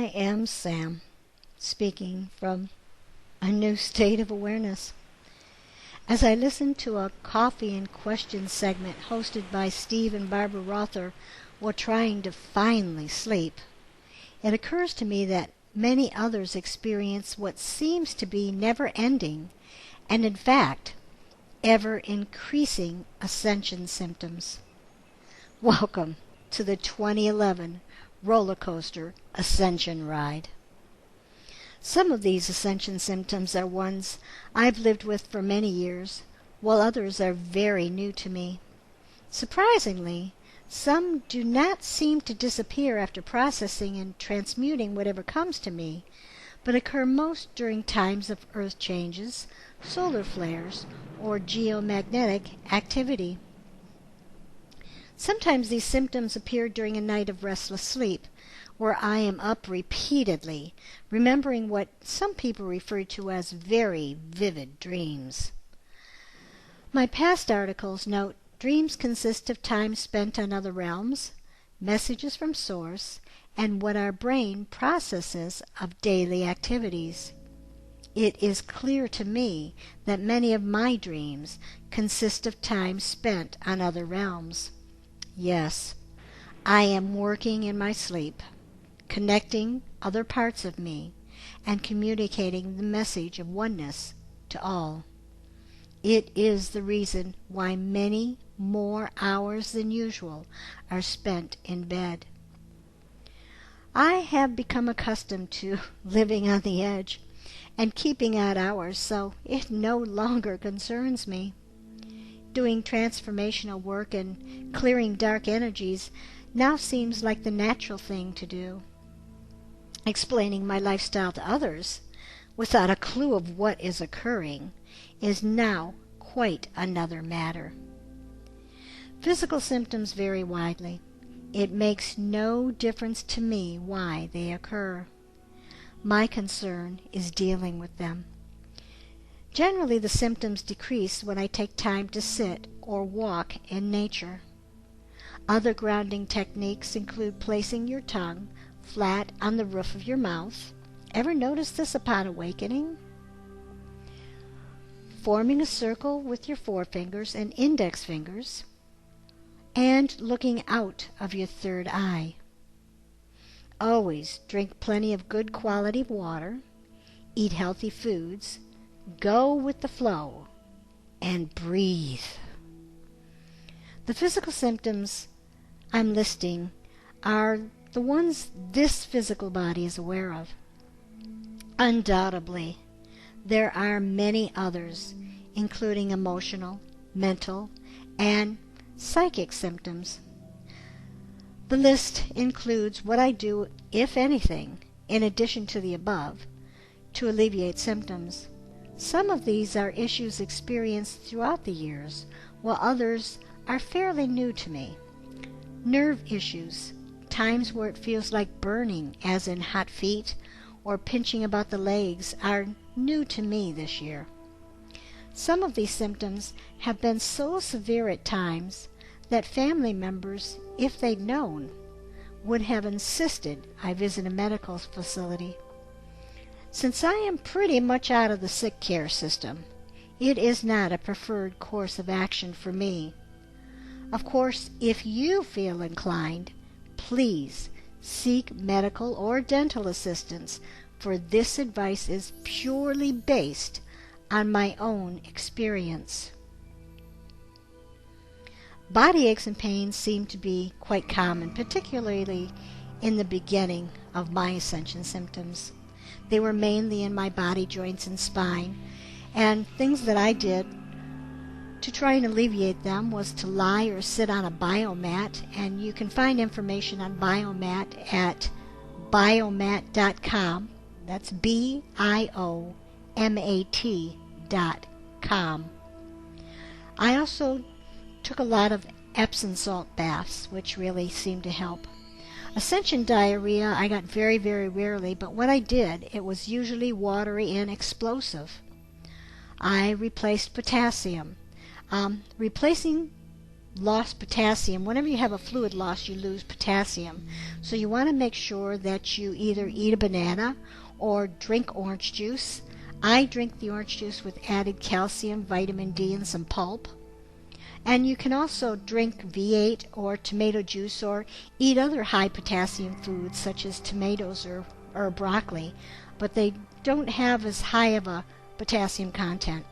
I am Sam, speaking from a new state of awareness. As I listen to a Coffee and Questions segment hosted by Steve and Barbara Rother while trying to finally sleep, it occurs to me that many others experience what seems to be never-ending and, in fact, ever-increasing ascension symptoms. Welcome to the 2011 roller coaster Ascension ride. Some of these ascension symptoms are ones I've lived with for many years, while others are very new to me. Surprisingly, some do not seem to disappear after processing and transmuting whatever comes to me, but occur most during times of earth changes, solar flares, or geomagnetic activity. Sometimes these symptoms appear during a night of restless sleep, where I am up repeatedly, remembering what some people refer to as very vivid dreams. My past articles note dreams consist of time spent on other realms, messages from Source, and what our brain processes of daily activities. It is clear to me that many of my dreams consist of time spent on other realms. Yes, I am working in my sleep, connecting other parts of me, and communicating the message of oneness to all. It is the reason why many more hours than usual are spent in bed. I have become accustomed to living on the edge and keeping odd hours, so it no longer concerns me. Doing transformational work and clearing dark energies now seems like the natural thing to do. Explaining my lifestyle to others, without a clue of what is occurring, is now quite another matter. Physical symptoms vary widely. It makes no difference to me why they occur. My concern is dealing with them. Generally, the symptoms decrease when I take time to sit or walk in nature. Other grounding techniques include placing your tongue flat on the roof of your mouth. Ever notice this upon awakening? Forming a circle with your forefingers and index fingers, and looking out of your third eye. Always drink plenty of good quality water, eat healthy foods, go with the flow, and breathe. The physical symptoms I'm listing are the ones this physical body is aware of. Undoubtedly, there are many others, including emotional, mental, and psychic symptoms. The list includes what I do, if anything, in addition to the above, to alleviate symptoms. Some of these are issues experienced throughout the years, while others are fairly new to me. Nerve issues, times where it feels like burning, as in hot feet, or pinching about the legs, are new to me this year. Some of these symptoms have been so severe at times that family members, if they'd known, would have insisted I visit a medical facility. Since I am pretty much out of the sick care system, it is not a preferred course of action for me. Of course, if you feel inclined, please seek medical or dental assistance, for this advice is purely based on my own experience. Body aches and pains seem to be quite common, particularly in the beginning of my ascension symptoms. They were mainly in my body joints and spine, and things that I did to try and alleviate them was to lie or sit on a biomat, and you can find information on biomat at biomat.com. That's biomat.com. I also took a lot of Epsom salt baths, which really seemed to help. Ascension diarrhea I got very, very rarely, but when I did, it was usually watery and explosive. I replaced potassium. Replacing lost potassium. Whenever you have a fluid loss, you lose potassium. So you want to make sure that you either eat a banana or drink orange juice. I drink the orange juice with added calcium, vitamin D, and some pulp. And you can also drink V8 or tomato juice or eat other high potassium foods such as tomatoes or broccoli, but they don't have as high of a potassium content.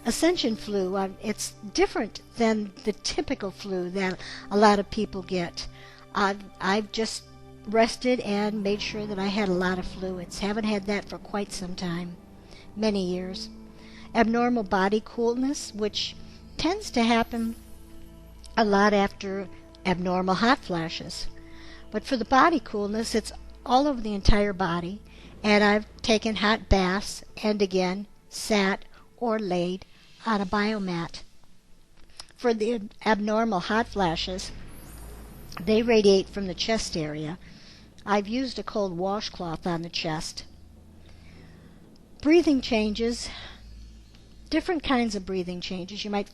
Ascension flu, it's different than the typical flu that a lot of people get. I've just rested and made sure that I had a lot of fluids. Haven't had that for quite some time, many years. Abnormal body coolness, which tends to happen a lot after abnormal hot flashes. But for the body coolness, it's all over the entire body, and I've taken hot baths and again sat or laid on a biomat. For the abnormal hot flashes, they radiate from the chest area. I've used a cold washcloth on the chest. Breathing changes, different kinds of breathing changes. You might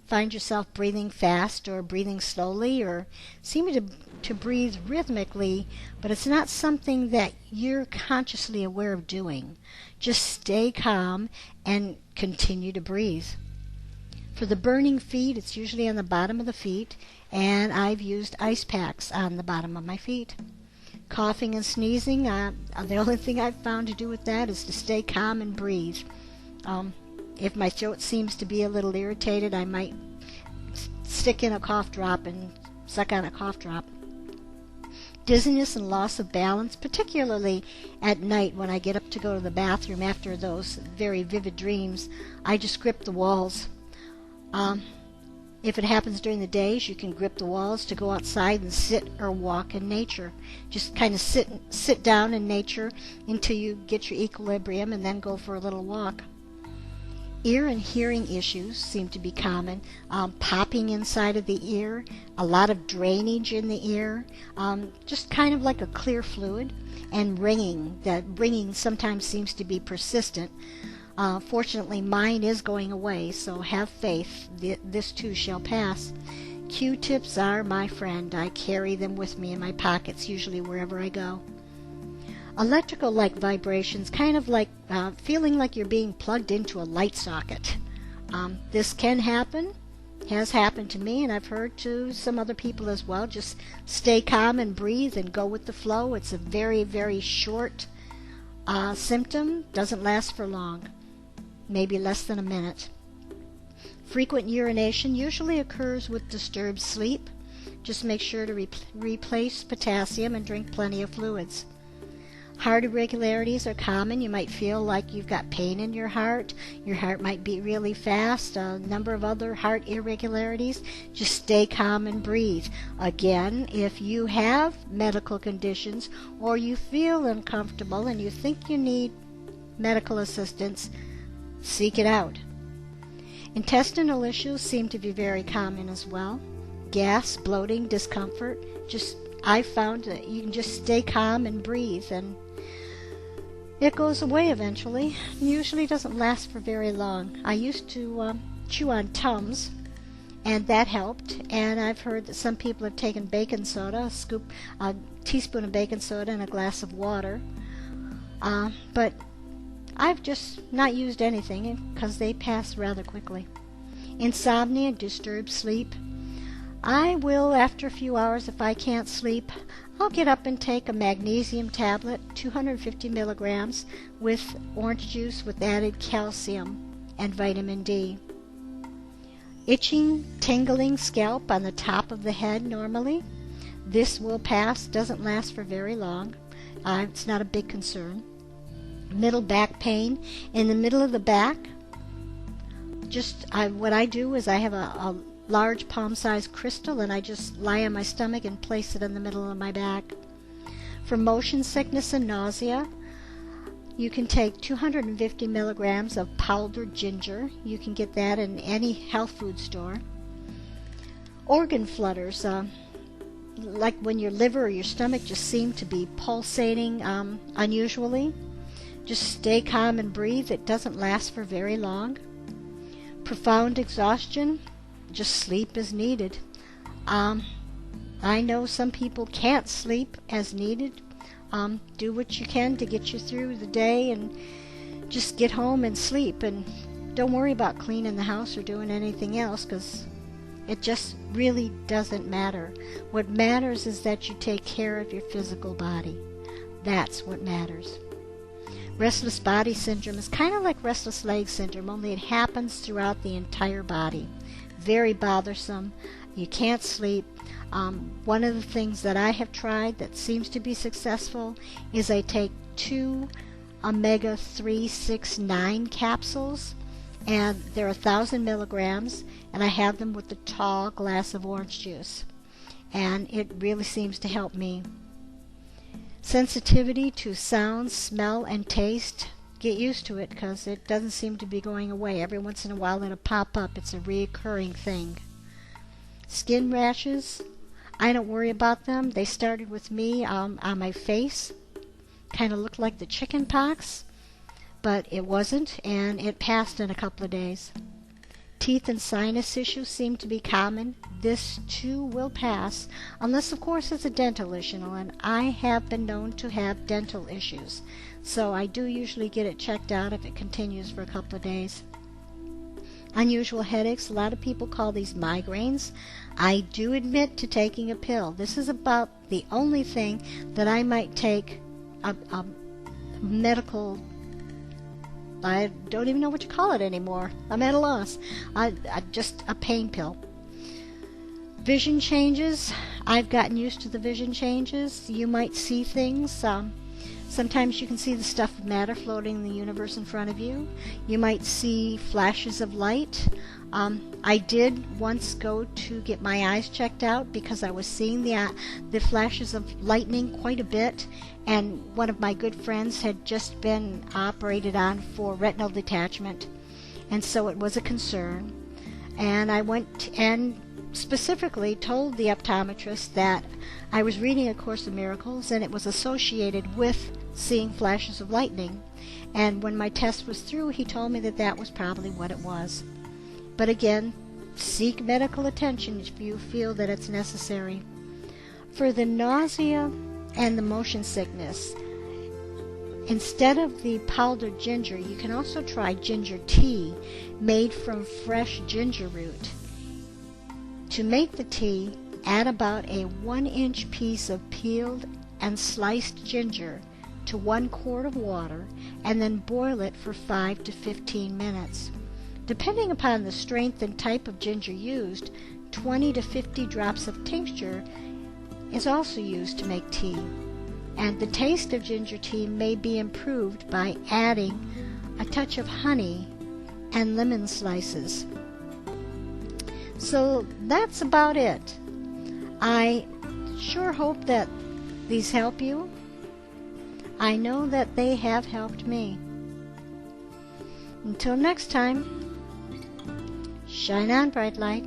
find yourself breathing fast or breathing slowly or seeming to breathe rhythmically, but it's not something that you're consciously aware of doing. Just stay calm and continue to breathe. For the burning feet, it's usually on the bottom of the feet, and I've used ice packs on the bottom of my feet. Coughing and sneezing, the only thing I've found to do with that is to stay calm and breathe. If my throat seems to be a little irritated, I might stick in a cough drop and suck on a cough drop. Dizziness and loss of balance, particularly at night when I get up to go to the bathroom after those very vivid dreams, I just grip the walls. If it happens during the days, you can grip the walls to go outside and sit or walk in nature. Just kind of sit down in nature until you get your equilibrium and then go for a little walk. Ear and hearing issues seem to be common. Popping inside of the ear, a lot of drainage in the ear, just kind of like a clear fluid, and ringing. That ringing sometimes seems to be persistent. Fortunately, mine is going away, so have faith. This too shall pass. Q-tips are my friend. I carry them with me in my pockets, usually wherever I go. Electrical-like vibrations, kind of like feeling like you're being plugged into a light socket. This can happen, has happened to me, and I've heard to some other people as well. Just stay calm and breathe and go with the flow. It's a very, very short symptom. Doesn't last for long, maybe less than a minute. Frequent urination usually occurs with disturbed sleep. Just make sure to replace potassium and drink plenty of fluids. Heart irregularities are common. You might feel like you've got pain in your heart. Your heart might beat really fast. A number of other heart irregularities. Just stay calm and breathe. Again, if you have medical conditions or you feel uncomfortable and you think you need medical assistance, seek it out. Intestinal issues seem to be very common as well. Gas, bloating, discomfort. I've found that you can just stay calm and breathe, and it goes away eventually. Usually doesn't last for very long. I used to chew on Tums, and that helped. And I've heard that some people have taken baking soda, a teaspoon of baking soda in a glass of water. But I've just not used anything because they pass rather quickly. Insomnia, disturbed sleep. I will, after a few hours, if I can't sleep, I'll get up and take a magnesium tablet, 250 milligrams, with orange juice with added calcium and vitamin D. Itching, tingling scalp on the top of the head normally. This will pass, doesn't last for very long. It's not a big concern. Middle back pain in the middle of the back. What I do is I have a large palm-sized crystal, and I just lie on my stomach and place it in the middle of my back. For motion sickness and nausea, you can take 250 milligrams of powdered ginger. You can get that in any health food store. Organ flutters, like when your liver or your stomach just seem to be pulsating unusually. Just stay calm and breathe. It doesn't last for very long. Profound exhaustion. just sleep as needed. I know some people can't sleep as needed. Do what you can to get you through the day and just get home and sleep, and don't worry about cleaning the house or doing anything else, because it just really doesn't matter. What matters is that you take care of your physical body. That's what matters. Restless body syndrome is kind of like restless leg syndrome, only it happens throughout the entire body. Very bothersome. You can't sleep. One of the things that I have tried that seems to be successful is I take 2 omega-3, 6, 9 capsules, and they're 1,000 milligrams, and I have them with a tall glass of orange juice, and it really seems to help me. Sensitivity to sound, smell, and taste, get used to it, because it doesn't seem to be going away. Every once in a while it'll pop up. It's a reoccurring thing. Skin rashes, I don't worry about them. They started with me on my face. Kind of looked like the chicken pox, but it wasn't, and it passed in a couple of days. Teeth and sinus issues seem to be common. This too will pass, unless of course it's a dental issue, and I have been known to have dental issues, so I do usually get it checked out if it continues for a couple of days. Unusual headaches, a lot of people call these migraines. I do admit to taking a pill. This is about the only thing that I might take a medical, I don't even know what you call it anymore. I'm at a loss. Just a pain pill. Vision changes. I've gotten used to the vision changes. You might see things. Sometimes you can see the stuff of matter floating in the universe in front of you. You might see flashes of light. I did once go to get my eyes checked out because I was seeing the flashes of lightning quite a bit, and one of my good friends had just been operated on for retinal detachment, and so it was a concern. And I went and specifically told the optometrist that I was reading A Course in Miracles and it was associated with seeing flashes of lightning, and when my test was through he told me that that was probably what it was. But again, seek medical attention if you feel that it's necessary. For the nausea and the motion sickness, instead of the powdered ginger, you can also try ginger tea made from fresh ginger root. To make the tea, add about a 1-inch piece of peeled and sliced ginger to 1 quart of water, and then boil it for 5 to 15 minutes. Depending upon the strength and type of ginger used, 20 to 50 drops of tincture is also used to make tea. And the taste of ginger tea may be improved by adding a touch of honey and lemon slices. So that's about it. I sure hope that these help you. I know that they have helped me. Until next time, shine on, bright light.